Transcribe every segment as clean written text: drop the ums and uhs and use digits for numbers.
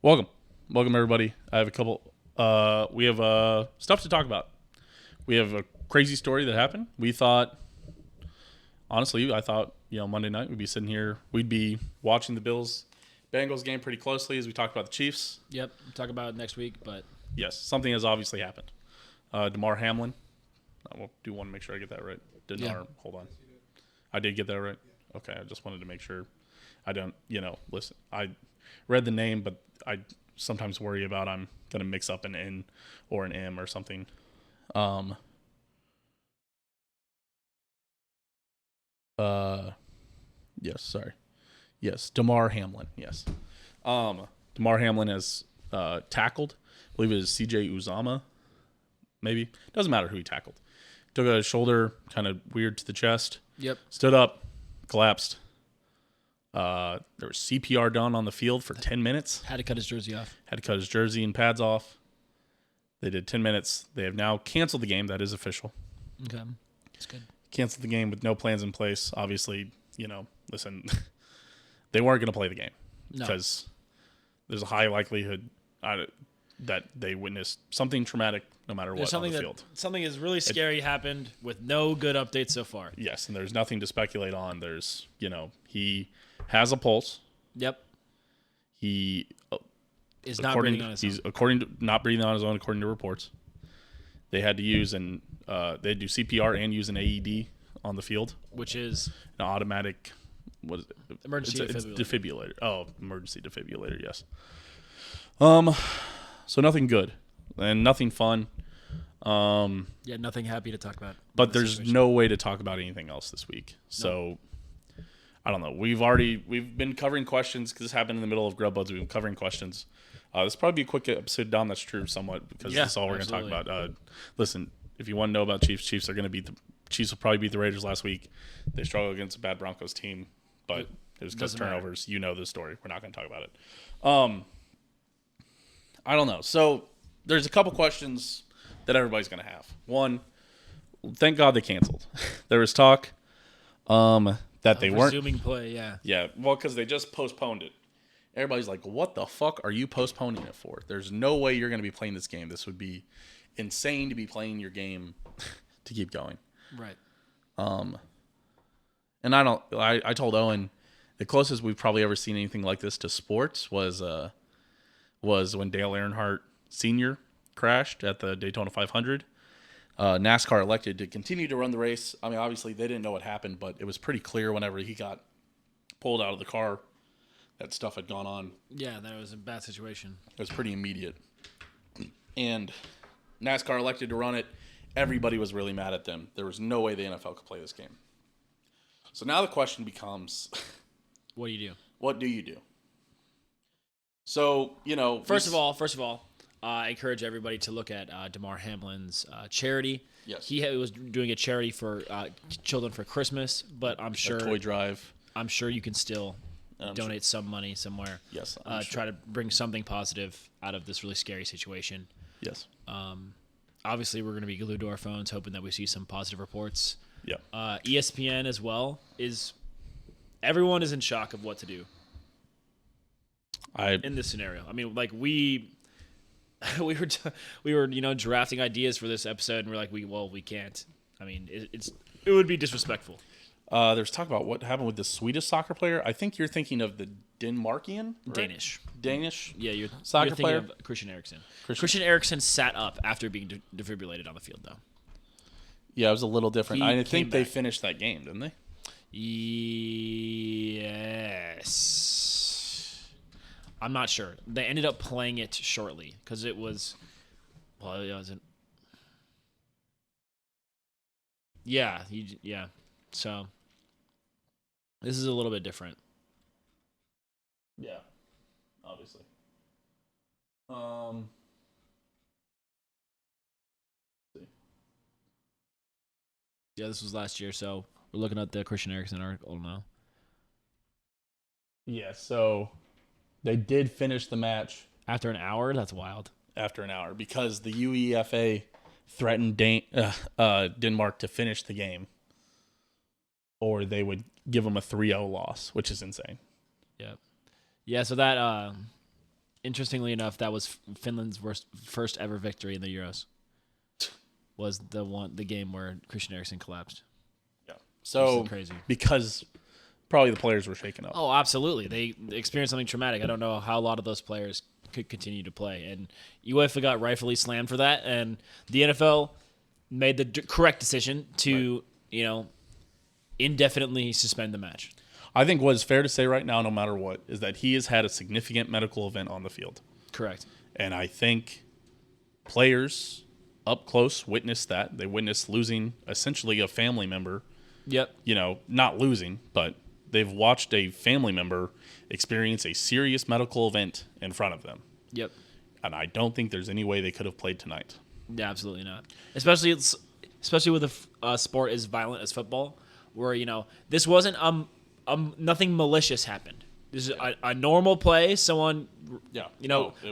Welcome, everybody. I have a couple. We have stuff to talk about. We have a crazy story that happened. We thought, honestly, I thought Monday night we'd be sitting here, we'd be watching the Bills Bengals game pretty closely as we talked about the Chiefs. Yep, we'll talk about it next week, but Yes, something has obviously happened. Damar Hamlin. I do want to make sure I get that right. Hold on. I did get that right. Okay, I just wanted to make sure. I don't. Listen. I read the name, but I sometimes worry about I'm gonna mix up an N or an M or something. Yes. Sorry. Yes. Damar Hamlin. Yes. Damar Hamlin has tackled. I believe it is C.J. Uzama. Maybe doesn't matter who he tackled. Took a shoulder, kind of weird to the chest. Yep. Stood up, collapsed. There was CPR done on the field for 10 minutes. Had to cut his jersey off. Had to cut his jersey and pads off. They did 10 minutes. They have now canceled the game. That is official. Okay. That's good. Canceled the game with no plans in place. Obviously, listen, they weren't going to play the game because there's a high likelihood that they witnessed something traumatic no matter what on the field. Something is really scary happened with no good updates so far. Yes, and there's nothing to speculate on. There's, he has a pulse. Yep. He is not breathing on his own. He's not breathing on his own, according to reports. They had to use they do CPR and use an AED on the field, which is an automatic emergency defibrillator. Oh, emergency defibrillator. Yes. So nothing good and nothing fun. Nothing happy to talk about. But there's no way to talk about anything else this week. So I don't know. We've been covering questions because this happened in the middle of Grub Buds. We've been covering questions. This will probably be a quick episode, Dom. That's true somewhat because that's all we're going to talk about. Listen, if you want to know about Chiefs are going to beat the Chiefs. Will probably beat the Raiders last week. They struggled against a bad Broncos team, but it was because turnovers. Matter. You know the story. We're not going to talk about it. I don't know. So there's a couple questions that everybody's going to have. One, thank God they canceled. There was talk that they weren't resuming play. Yeah. Well, because they just postponed it. Everybody's like, "What the fuck are you postponing it for? There's no way you're going to be playing this game. This would be insane to be playing your game to keep going." Right. And I told Owen the closest we've probably ever seen anything like this to sports was when Dale Earnhardt Sr. crashed at the Daytona 500. NASCAR elected to continue to run the race. I mean, obviously they didn't know what happened, but it was pretty clear whenever he got pulled out of the car that stuff had gone on. Yeah, that was a bad situation. It was pretty immediate. And NASCAR elected to run it. Everybody was really mad at them. There was no way the NFL could play this game. So now the question becomes, what do you do? What do you do? So, First of all, I encourage everybody to look at Damar Hamlin's charity. Yes. He was doing a charity for children for Christmas, but I'm sure a toy drive. I'm sure you can still donate some money somewhere. Yes. Try to bring something positive out of this really scary situation. Yes. Obviously, we're going to be glued to our phones, hoping that we see some positive reports. Yeah. ESPN as well everyone is in shock of what to do. In this scenario, I mean, like we were drafting ideas for this episode, and we're like, we can't. I mean, it would be disrespectful. There's talk about what happened with the Swedish soccer player. I think you're thinking of the Denmarkian, right? Danish. Yeah, you're soccer thinking player of Christian Eriksen. Christian Eriksen sat up after being defibrillated on the field, though. Yeah, it was a little different. I think they finished that game, didn't they? Yes. I'm not sure. They ended up playing it shortly because it was. Well, it wasn't. Yeah. Yeah. So this is a little bit different. Yeah. Obviously. Yeah, this was last year, so we're looking at the Christian Eriksen article now. Yeah, so they did finish the match after an hour. That's wild. After an hour, because the UEFA threatened Denmark to finish the game, or they would give them a 3-0 loss, which is insane. Yeah. Yeah, so that Interestingly enough, that was Finland's first ever victory in the Euros. Was the game where Christian Eriksen collapsed. Yeah. So crazy. Because probably the players were shaken up. Oh, absolutely. They experienced something traumatic. I don't know how a lot of those players could continue to play. And UEFA got rightfully slammed for that. And the NFL made the correct decision to, indefinitely suspend the match. I think what is fair to say right now, no matter what, is that he has had a significant medical event on the field. Correct. And I think players up close witnessed that. They witnessed losing essentially a family member. Yep. Not losing, but they've watched a family member experience a serious medical event in front of them. Yep. And I don't think there's any way they could have played tonight. Yeah, absolutely not. Especially with a sport as violent as football, where this wasn't nothing malicious happened. This is a normal play. Someone,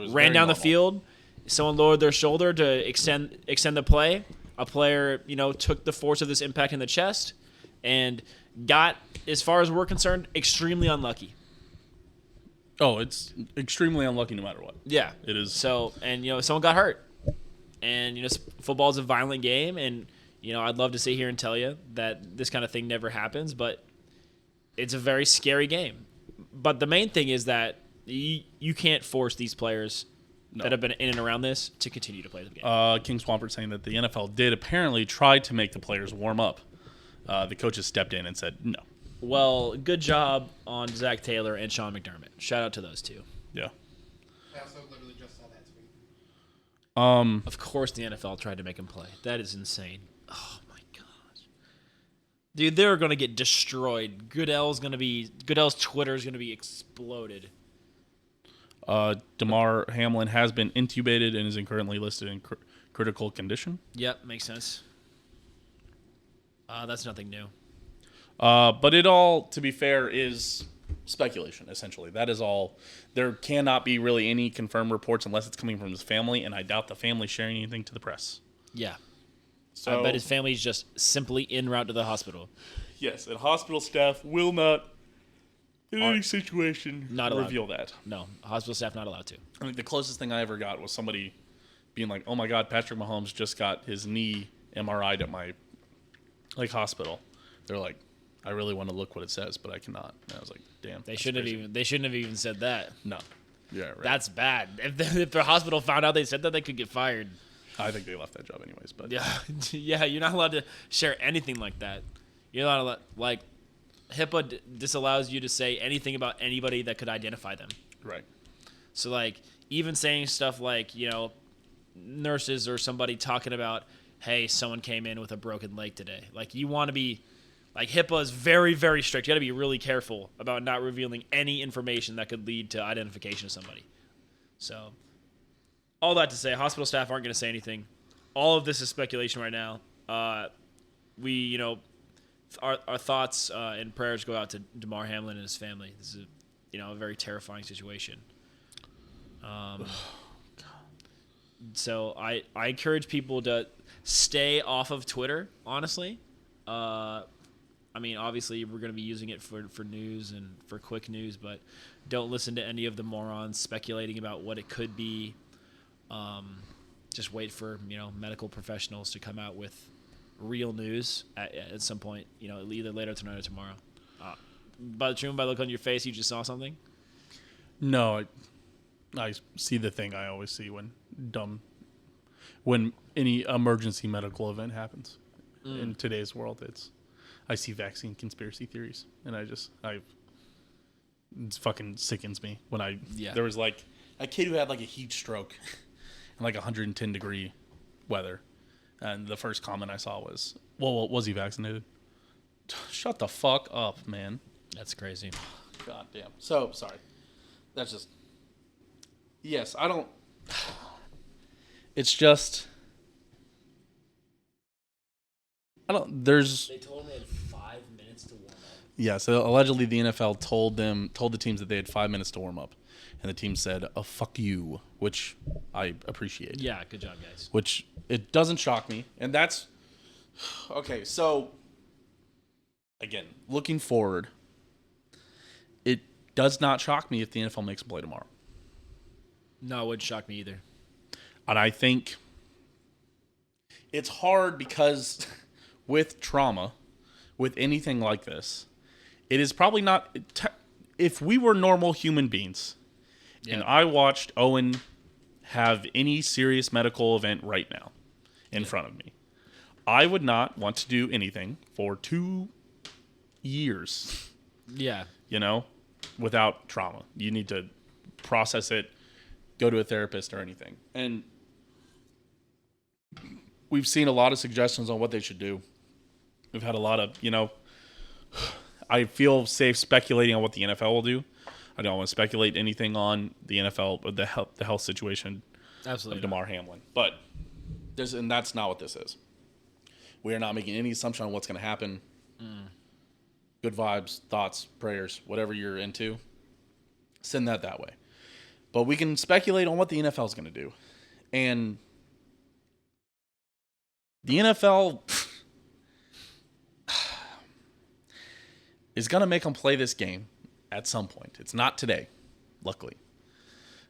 ran down the field. Someone lowered their shoulder to extend the play. A player, took the force of this impact in the chest, and got, as far as we're concerned, extremely unlucky. Oh, it's extremely unlucky no matter what. Yeah, it is. So, and someone got hurt, and football is a violent game, and I'd love to sit here and tell you that this kind of thing never happens, but it's a very scary game. But the main thing is that you can't force these players that have been in and around this to continue to play the game. King Swampert saying that the NFL did apparently try to make the players warm up. The coaches stepped in and said no. Well, good job on Zach Taylor and Sean McDermott. Shout out to those two. Yeah. I also literally just saw that tweet. Of course the NFL tried to make him play. That is insane. Oh my gosh. Dude, they're going to get destroyed. Goodell's Twitter is going to be exploded. Damar Hamlin has been intubated and is currently listed in critical condition. Yep, makes sense. That's nothing new. But it all, to be fair, is speculation, essentially. That is all. There cannot be really any confirmed reports unless it's coming from his family, and I doubt the family's sharing anything to the press. Yeah. So, I bet his family's just simply en route to the hospital. Yes, and hospital staff will not, in any situation, not reveal that. No, hospital staff not allowed to. I mean, the closest thing I ever got was somebody being like, oh my God, Patrick Mahomes just got his knee MRI'd at my hospital. They're like, I really want to look what it says, but I cannot. And I was like, damn. They shouldn't have even said that. No. Yeah, right. That's bad. If the hospital found out they said that, they could get fired. I think they left that job anyways, but yeah, you're not allowed to share anything like that. You're not allowed, HIPAA disallows you to say anything about anybody that could identify them. Right. So even saying stuff like, nurses or somebody talking about, hey, someone came in with a broken leg today. You want to be, HIPAA is very, very strict. You got to be really careful about not revealing any information that could lead to identification of somebody. So, all that to say, hospital staff aren't going to say anything. All of this is speculation right now. Our thoughts and prayers go out to Damar Hamlin and his family. This is a very terrifying situation. So I encourage people to stay off of Twitter, honestly. Obviously we're going to be using it for news and for quick news, but don't listen to any of the morons speculating about what it could be. Just wait for, medical professionals to come out with real news at some point, either later tonight or tomorrow. By the look on your face, you just saw something? No, I see the thing I always see when any emergency medical event happens in today's world. I see vaccine conspiracy theories, and it fucking sickens me when there was a kid who had a heat stroke in 110 degree weather. And the first comment I saw was, well, was he vaccinated? Shut the fuck up, man. That's crazy. God damn. So, sorry. That's just... Yes, I don't... It's just... There's... They told him they had 5 minutes to warm up. Yeah, so allegedly the NFL told the teams that they had 5 minutes to warm up. And the team said, oh, fuck you, which I appreciate. Yeah, good job, guys. Which... It doesn't shock me. And that's... Okay, so... Again, looking forward, it does not shock me if the NFL makes a play tomorrow. No, it wouldn't shock me either. And I think it's hard because with trauma, with anything like this, it is probably not. If we were normal human beings, and I watched Owen have any serious medical event right now in front of me, I would not want to do anything for 2 years. Yeah. Without trauma. You need to process it, go to a therapist or anything. And we've seen a lot of suggestions on what they should do. We've had a lot of, I feel safe speculating on what the NFL will do. I don't want to speculate anything on the NFL or the health situation Absolutely of Damar Hamlin. But and that's not what this is. We are not making any assumption on what's going to happen. Good vibes, thoughts, prayers, whatever you're into, send that way. But we can speculate on what the NFL is going to do. And the NFL is going to make them play this game at some point. It's not today, luckily.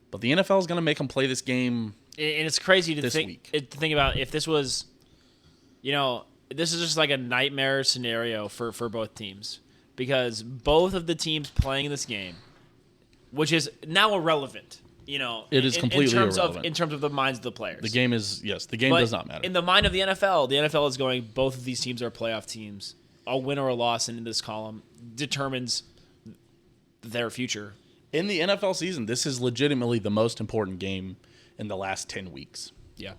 But the NFL is going to make them play this game. And it's crazy to this think week. To think about if this was, this is just like a nightmare scenario for both teams, because both of the teams playing this game, which is now irrelevant, it is completely irrelevant. irrelevant In terms of the minds of the players. The game is the game does not matter. In the mind of the NFL is going, both of these teams are playoff teams. A win or a loss in this column determines their future. In the NFL season, this is legitimately the most important game in the last 10 weeks. Yeah.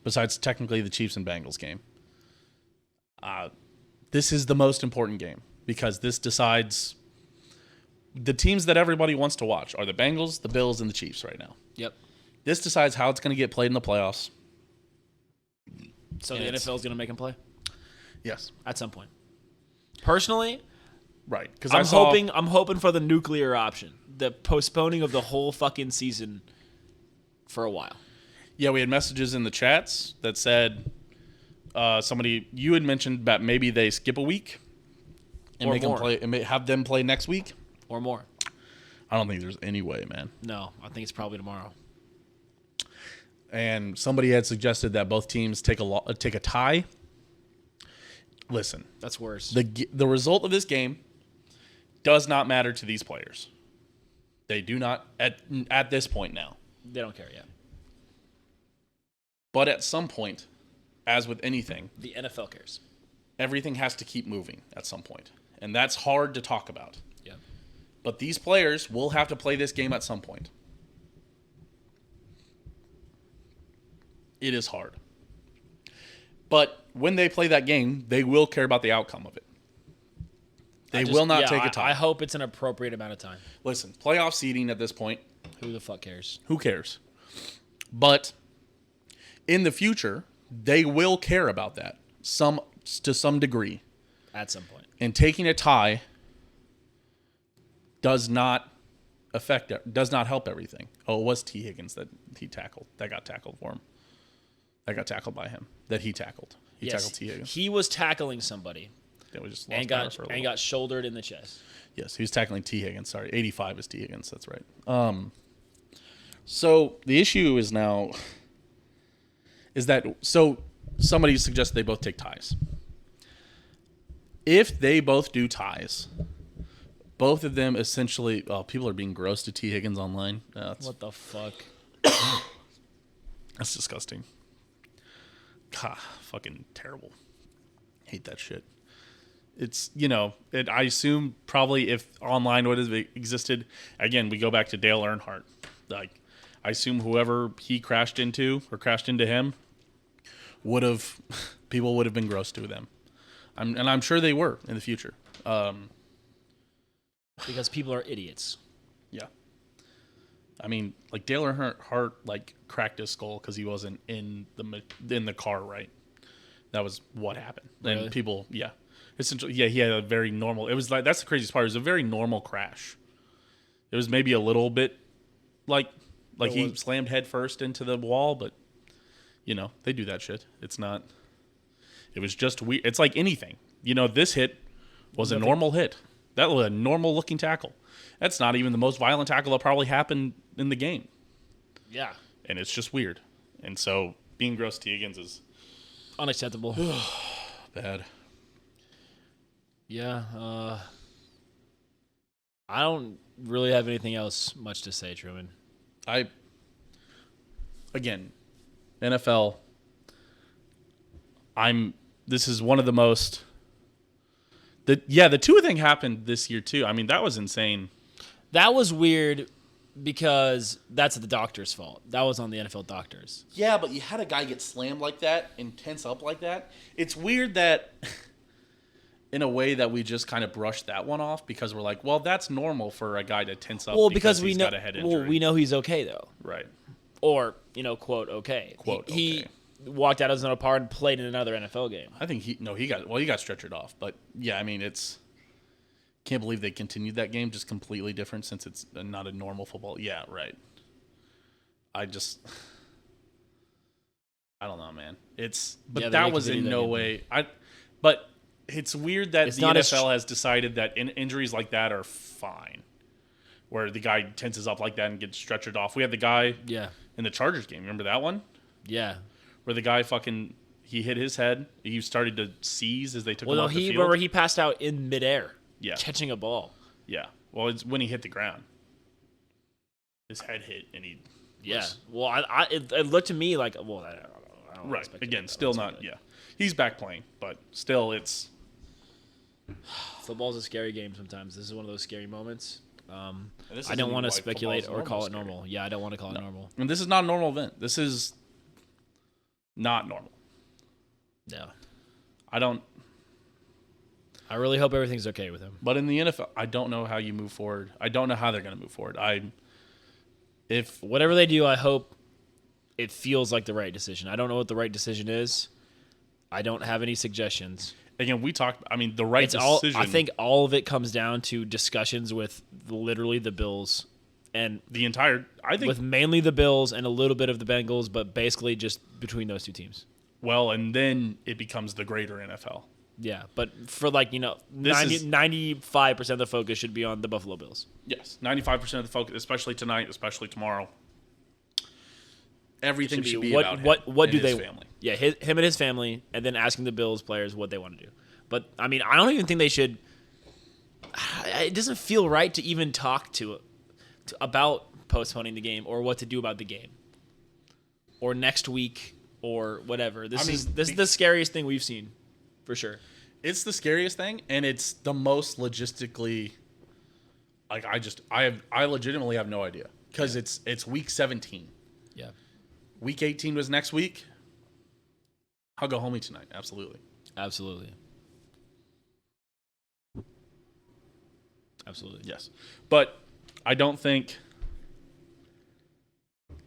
Besides technically the Chiefs and Bengals game. This is the most important game because this decides the teams that everybody wants to watch are the Bengals, the Bills, and the Chiefs right now. Yep. This decides how it's going to get played in the playoffs. So the NFL is going to make them play? Yes. At some point. Personally, right. Because I'm hoping for the nuclear option, the postponing of the whole fucking season for a while. Yeah, we had messages in the chats that said you had mentioned that maybe they skip a week and Or make more. them play and have them play next week or more. I don't think there's any way, man. No, I think it's probably tomorrow. And somebody had suggested that both teams take a tie. Listen, that's worse. The result of this game does not matter to these players. They do not at this point now. They don't care yet. But at some point, as with anything, the NFL cares. Everything has to keep moving at some point. And that's hard to talk about. Yeah. But these players will have to play this game at some point. It is hard. But when they play that game, they will care about the outcome of it. They will not take a tie. I hope it's an appropriate amount of time. Listen, playoff seeding at this point. Who the fuck cares? Who cares? But in the future, they will care about that to some degree. At some point. And taking a tie does not help everything. Oh, it was T. Higgins that got tackled for him. That got tackled by him. That he tackled. He tackled T. Higgins. He was tackling somebody. We just and got shouldered in the chest. Yes, he was tackling T. Higgins. Sorry, 85 is T. Higgins. That's right. So the issue is now somebody suggested they both take ties. If they both do ties, both of them essentially. People are being gross to T. Higgins online. What the fuck? That's disgusting. God, fucking terrible. Hate that shit. It's, I assume probably if online would have existed, again, we go back to Dale Earnhardt. Like, I assume whoever he crashed into or crashed into him people would have been gross to them. I'm sure they were in the future. Because people are idiots. Yeah. I mean, like Dale Earnhardt cracked his skull because he wasn't in the car, right? That was what happened. Really? And people, yeah. Essentially, yeah, he had a very normal. It was that's the craziest part. It was a very normal crash. It was maybe a little bit like he slammed head first into the wall, but they do that shit. It's not. It was just weird. It's like anything. This hit was a normal hit. That was a normal looking tackle. That's not even the most violent tackle that probably happened in the game. Yeah. And it's just weird. And so being gross to Higgins is Unacceptable. bad. Yeah. I don't really have anything else much to say, Truman. Again, NFL, this is one of the most, the Tua thing happened this year too. I mean, that was insane. That was weird because that's the doctor's fault. That was on the NFL doctors. Yeah, but you had a guy get slammed like that and tense up like that. It's weird that in a way that we just kind of brushed that one off because we're like, well, that's normal for a guy to tense up because we he's know got a head injury. Well, we know he's okay though. Right. Or, quote okay. Quote he okay. walked out as an apart and played in another NFL game. I think he got stretchered off, but yeah, I mean, can't believe they continued that game, just completely different since it's not a normal football. Yeah, right. I don't know, man. That was in no way. But it's weird that the NFL has decided that injuries like that are fine, where the guy tenses up like that and gets stretchered off. We had the guy in the Chargers game. Remember that one? Yeah. Where the guy he hit his head. He started to seize as they took him off the field. Remember he passed out in midair. Yeah. Catching a ball. Yeah. Well, it's when he hit the ground. His head hit and he. Yeah. Well, it looked to me like, well, I don't right. Again, still not. Yeah. He's back playing, but still, it's. Football's a scary game sometimes. This is one of those scary moments. I don't want to speculate or call it normal. Yeah, I don't want to call it normal. And this is not a normal event. This is not normal. Yeah. I really hope everything's okay with him. But in the NFL, I don't know how you move forward. I don't know how they're going to move forward. If whatever they do, I hope it feels like the right decision. I don't know what the right decision is. I don't have any suggestions. Again, the right decision. I think all of it comes down to discussions with literally the Bills and with mainly the Bills and a little bit of the Bengals, but basically just between those two teams. Well, and then it becomes the greater NFL. Yeah, but for 95% of the focus should be on the Buffalo Bills. Yes, 95% of the focus, especially tonight, especially tomorrow. Everything should be about him what do his they family. Yeah, him and his family, and then asking the Bills players what they want to do. But I mean, I don't even think they should. It doesn't feel right to even talk to about postponing the game or what to do about the game or next week or whatever. This is the scariest thing we've seen. For sure. It's the scariest thing, and it's the most logistically. I legitimately have no idea because it's week 17. Yeah. Week 18 was next week. I'll go homie tonight. Absolutely. Absolutely. Yes, but I don't think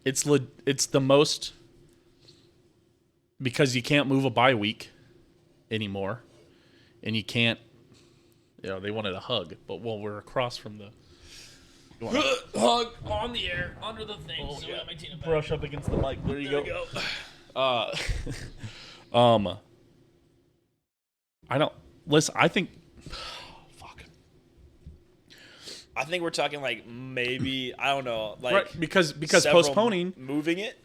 it's the most because you can't move a bye week anymore, and you can't. They wanted a hug, but we're across from the hug on the air under the thing. Oh, so yeah. Brush up against the mic. There you go. I don't listen. I think. Fuck. I think we're talking maybe I don't know right, because postponing moving it.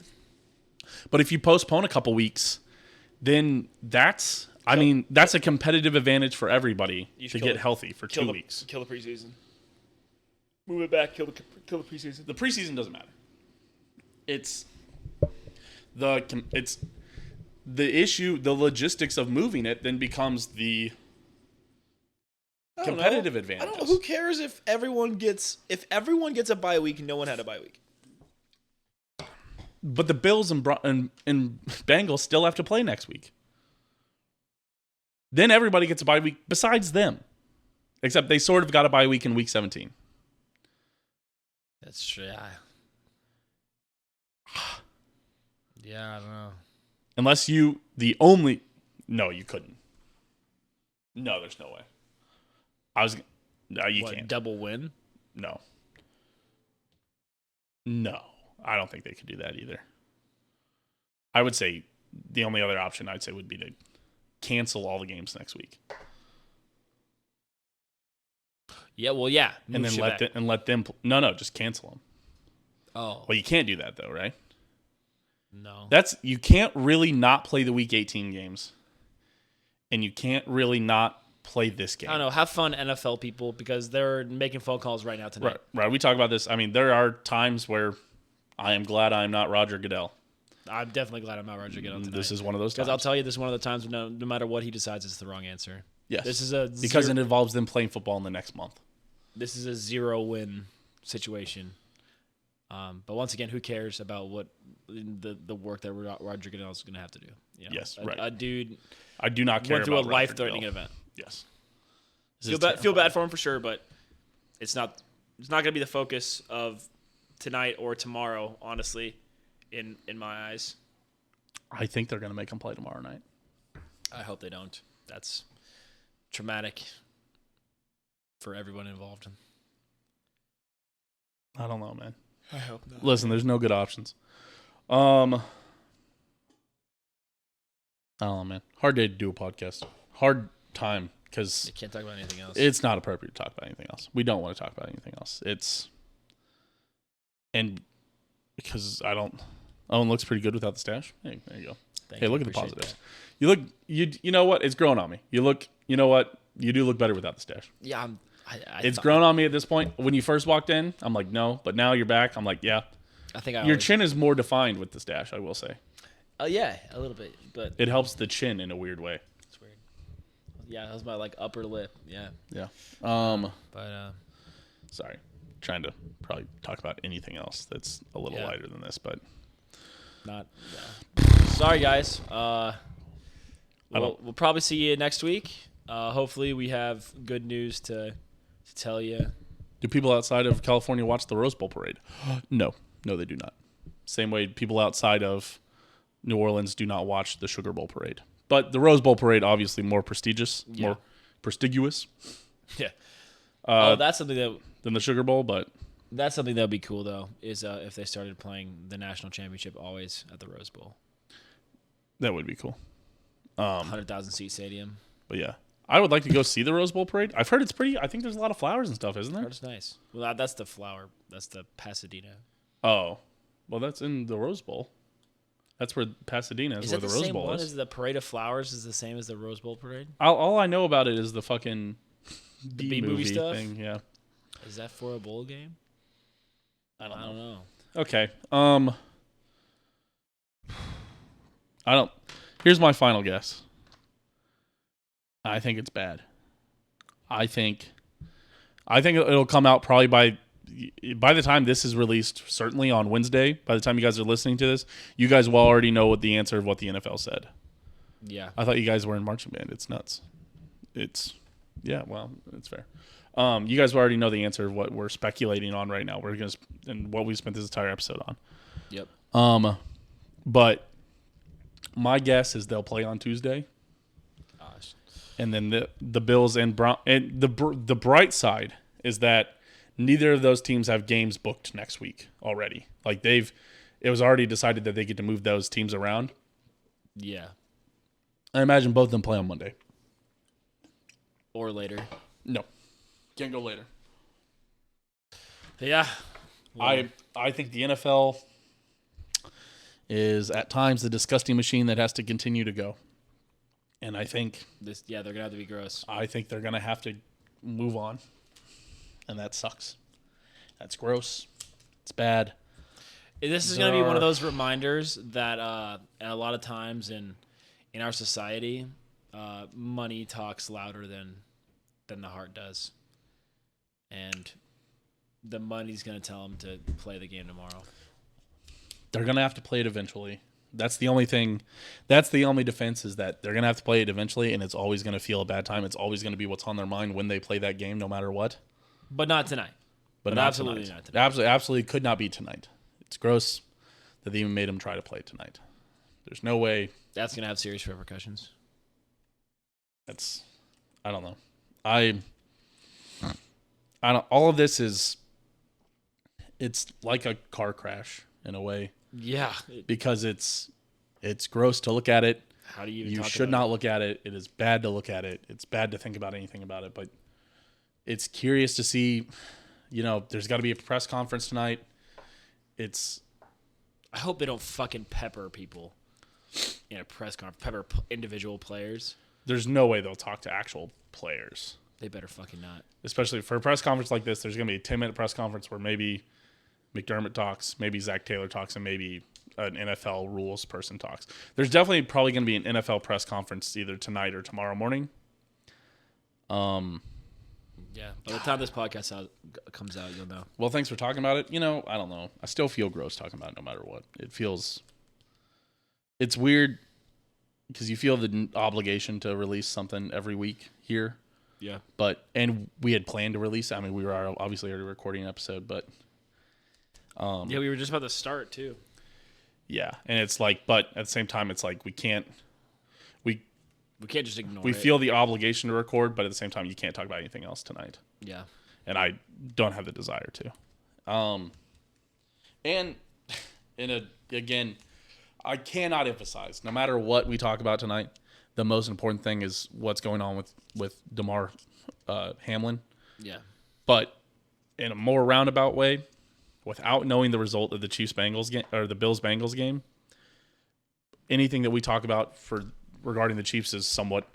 But if you postpone a couple weeks, then that's a competitive advantage for everybody to get healthy for 2 weeks. Kill the preseason. Move it back. Kill the preseason. The preseason doesn't matter. It's the issue. The logistics of moving it then becomes the competitive advantage. I don't know. Who cares if everyone gets a bye week? No one had a bye week. But the Bills and Bengals still have to play next week. Then everybody gets a bye week besides them. Except they sort of got a bye week in week 17. That's true. Yeah, I don't know. Unless no, you couldn't. No, there's no way. No, you can't. Double win? No, I don't think they could do that either. I would say the only other option I'd say would be to cancel all the games next week. Yeah, well, yeah. And then let them. No, just cancel them. Oh. Well, you can't do that though, right? No. You can't really not play the Week 18 games, and you can't really not play this game. I don't know. Have fun, NFL people, because they're making phone calls right now tonight. Right. We talk about this. I mean, there are times where I am glad I'm not Roger Goodell. I'm definitely glad I'm not Roger Goodell tonight. This is one of those times. Because I'll tell you, this is one of the times no matter what he decides, it's the wrong answer. Yes. This is because it involves them playing football in the next month. This is a 0-win situation. But once again, who cares about what the work that Roger Goodell is going to have to do? You know, Yes, right. A dude I do not care went through about a life-threatening event. Yes. Feel bad for him for sure, but it's not going to be the focus of tonight or tomorrow, honestly, in my eyes. I think they're going to make him play tomorrow night. I hope they don't. That's traumatic for everyone involved. I don't know, man. I hope not. Listen, there's no good options. I don't know, man. Hard day to do a podcast. Hard time because You can't talk about anything else. it's not appropriate to talk about anything else. We don't want to talk about anything else. And because Owen looks pretty good without the stash. Hey, there you go. Thank Hey, you. look at the Appreciate positives. that. You know what? It's grown on me. You know what? You do look better without the stash. Yeah, It's grown on me at this point. When you first walked in, I'm like, no. But now you're back. I'm like, yeah. I think Your chin is more defined with the stash, I will say. Oh yeah, a little bit, but It helps the chin in a weird way. it's weird. Yeah, that was my upper lip. Yeah, Yeah. but Sorry. Trying to probably talk about anything else that's a little Yeah. lighter than this, but not. Sorry, guys. We'll probably see you next week. Hopefully, we have good news to tell you. do people outside of California watch the Rose Bowl parade? No, they do not. Same way people outside of New Orleans do not watch the Sugar Bowl parade. But the Rose Bowl parade, obviously more prestigious, more prestigious Yeah. That's something than the Sugar Bowl, but that would be cool though. Is if they started playing the national championship always at the Rose Bowl, that would be cool. 100,000 seat stadium. But yeah, I would like to go see the Rose Bowl parade. I've heard it's pretty. I think there's a lot of flowers and stuff, isn't there? That's nice. Well, that's the flower. That's the Pasadena. Oh, well, that's in the Rose Bowl. That's where Pasadena is, Is where that the the Rose same Bowl one is. as the Parade of Flowers? Is the same as the Rose Bowl parade? All I know about it is the fucking B movie stuff? thing. Yeah. Is that for a bowl game? I don't know. Okay. Here's my final guess. I think it's bad. I think it'll come out probably by the time this is released, certainly on Wednesday. By the time you guys are listening to this, you guys will already know what the answer of what the NFL said. Yeah. I thought you guys were in marching band. It's nuts. It's fair. You guys already know the answer of what we're speculating on right now. And what we spent this entire episode on. Yep. But my guess is they'll play on Tuesday. Gosh. And then the Bills and the bright side is that neither of those teams have games booked next week already. Like it was already decided that they get to move those teams around. Yeah. I imagine both of them play on Monday. Or later. No. Can't go later. Yeah. Well, I think the NFL is at times the disgusting machine that has to continue to go. And I think they're gonna have to be gross. I think they're gonna have to move on. And that sucks. That's gross. It's bad. This is going to be one of those reminders that a lot of times in our society, money talks louder than the heart does. And the money's going to tell them to play the game tomorrow. They're going to have to play it eventually. That's the only thing. That's the only defense is that they're going to have to play it eventually, and it's always going to feel a bad time. It's always going to be what's on their mind when they play that game, no matter what. But not tonight. But not tonight. Not tonight. Absolutely could not be tonight. It's gross that they even made them try to play tonight. There's no way. That's going to have serious repercussions. I don't know. I don't. All of this is. It's like a car crash in a way. Yeah. Because it's gross to look at it. How do you even You talk should about not look at it. It is bad to look at it. It's bad to think about anything about it. But it's curious to see. There's got to be a press conference tonight. I hope they don't fucking pepper people in a press conference. Pepper individual players. There's no way they'll talk to actual players. They better fucking not. Especially for a press conference like this, there's going to be a 10-minute press conference where maybe McDermott talks, maybe Zach Taylor talks, and maybe an NFL rules person talks. There's definitely probably going to be an NFL press conference either tonight or tomorrow morning. Yeah. By the time this podcast comes out, you'll know. Well, thanks for talking about it. I don't know. I still feel gross talking about it no matter what. It's weird because you feel the obligation to release something every week here. Yeah. And we had planned to release. I mean, we were obviously already recording an episode, but yeah, we were just about to start too. Yeah, and it's like, but at the same time, it's like we can't just ignore it. We feel the obligation to record, but at the same time, you can't talk about anything else tonight. Yeah. And I don't have the desire to. Again, I cannot emphasize, no matter what we talk about tonight, the most important thing is what's going on with Damar Hamlin. Yeah. But in a more roundabout way, without knowing the result of the Chiefs-Bengals game or the Bills-Bengals game, anything that we talk about regarding the Chiefs is somewhat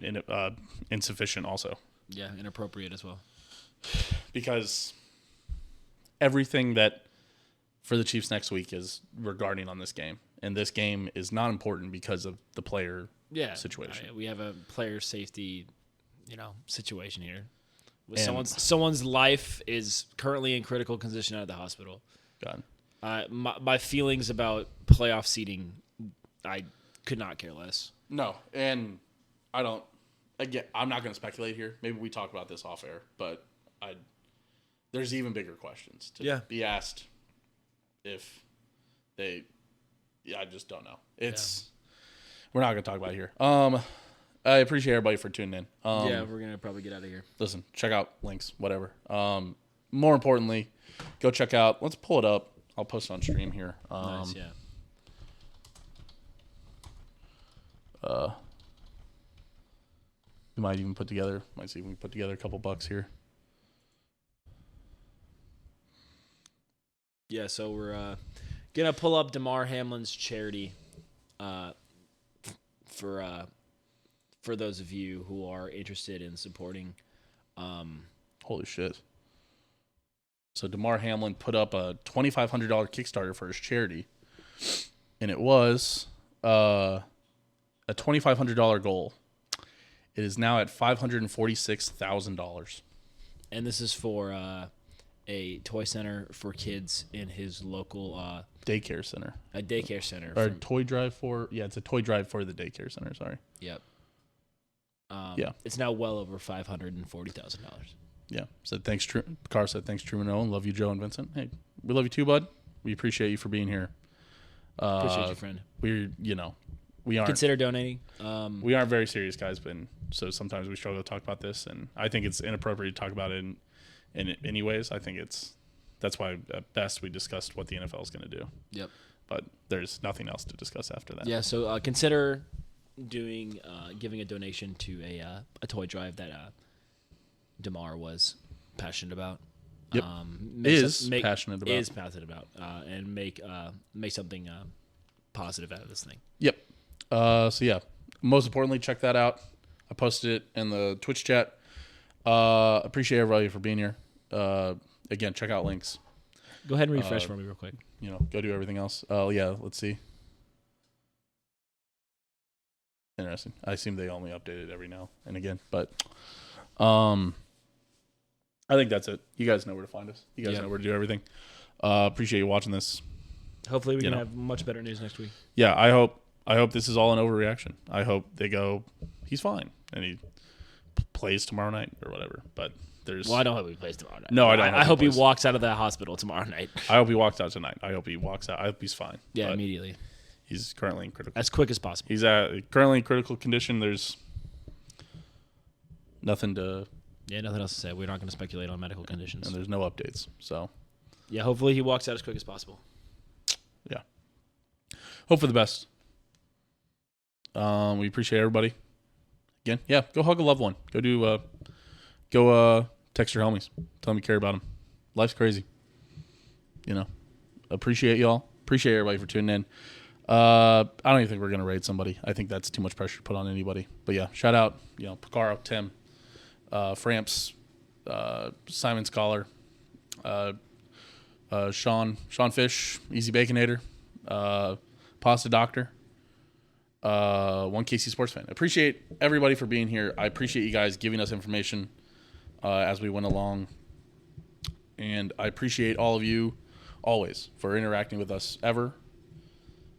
insufficient also. Yeah, inappropriate as well. Because everything that for the Chiefs next week is regarding on this game. And this game is not important because of the player situation. We have a player safety, situation here. With someone's life is currently in critical condition at the hospital. God. My feelings about playoff seeding, I could not care less. No, and I don't. Again, I'm not going to speculate here. Maybe we talk about this off air, but there's even bigger questions to be asked if they. Yeah, I just don't know. We're not going to talk about it here. I appreciate everybody for tuning in. We're going to probably get out of here. Listen, check out links, whatever. More importantly, go check out. Let's pull it up. I'll post it on stream here. Nice, yeah. We might see if we can put together a couple bucks here. Yeah, so we're gonna pull up Damar Hamlin's charity for those of you who are interested in supporting. Holy shit. So Damar Hamlin put up a $2,500 Kickstarter for his charity, and it was a $2,500 goal. It is now at $546,000. And this is for a toy center for kids in his local daycare center. A daycare center. Or toy drive for it's a toy drive for the daycare center. Sorry. Yep. It's now well over $540,000. Yeah. Said thanks. Carr said thanks, Truman and Owen. Love you, Joe and Vincent. Hey, we love you too, bud. We appreciate you for being here. Appreciate you, friend. We aren't consider donating. We aren't very serious guys, but so sometimes we struggle to talk about this, and I think it's inappropriate to talk about it in anyways. I think that's why at best we discussed what the NFL is going to do. Yep. But there's nothing else to discuss after that. Yeah. So consider giving a donation to a toy drive that Damar was passionate about. Yep. Passionate about and make something positive out of this thing. Yep. So yeah, most importantly, check that out. I posted it in the Twitch chat. Appreciate everybody for being here. Again, check out links. Go ahead and refresh for me real quick. Go do everything else. Oh yeah, let's see. Interesting. I assume they only update it every now and again, but I think that's it. You guys know where to find us. You guys know where to do everything. Appreciate you watching this. Hopefully we can have much better news next week. Yeah, I hope this is all an overreaction. I hope they go, he's fine, and he plays tomorrow night or whatever. But there's. Well, I don't hope he plays tomorrow night. No, I don't. I hope he walks out of the hospital tomorrow night. I hope he walks out tonight. I hope he walks out. I hope he's fine. Yeah, immediately. He's currently in critical. As quick as possible. He's currently in critical condition. There's nothing to. Yeah, nothing else to say. We're not going to speculate on medical conditions. And there's no updates. So. Yeah, hopefully he walks out as quick as possible. Yeah. Hope for the best. We appreciate everybody. Again, go hug a loved one. Go text your homies. Tell them you care about them. Life's crazy. appreciate y'all. Appreciate everybody for tuning in. I don't even think we're gonna raid somebody. I think that's too much pressure to put on anybody. But yeah, shout out, Picaro, Tim, Framps, Simon Scholar, Sean Fish, Easy Baconator, Pasta Doctor, one KC Sports Fan. I appreciate everybody for being here. I appreciate you guys giving us information as we went along, and I appreciate all of you always for interacting with us ever.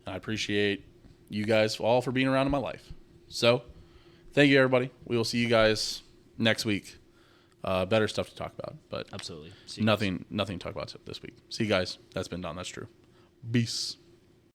And I appreciate you guys all for being around in my life. So, thank you, everybody. We will see you guys next week. Better stuff to talk about, but Absolutely. nothing to talk about this week. See you guys. That's been done. That's true. Peace.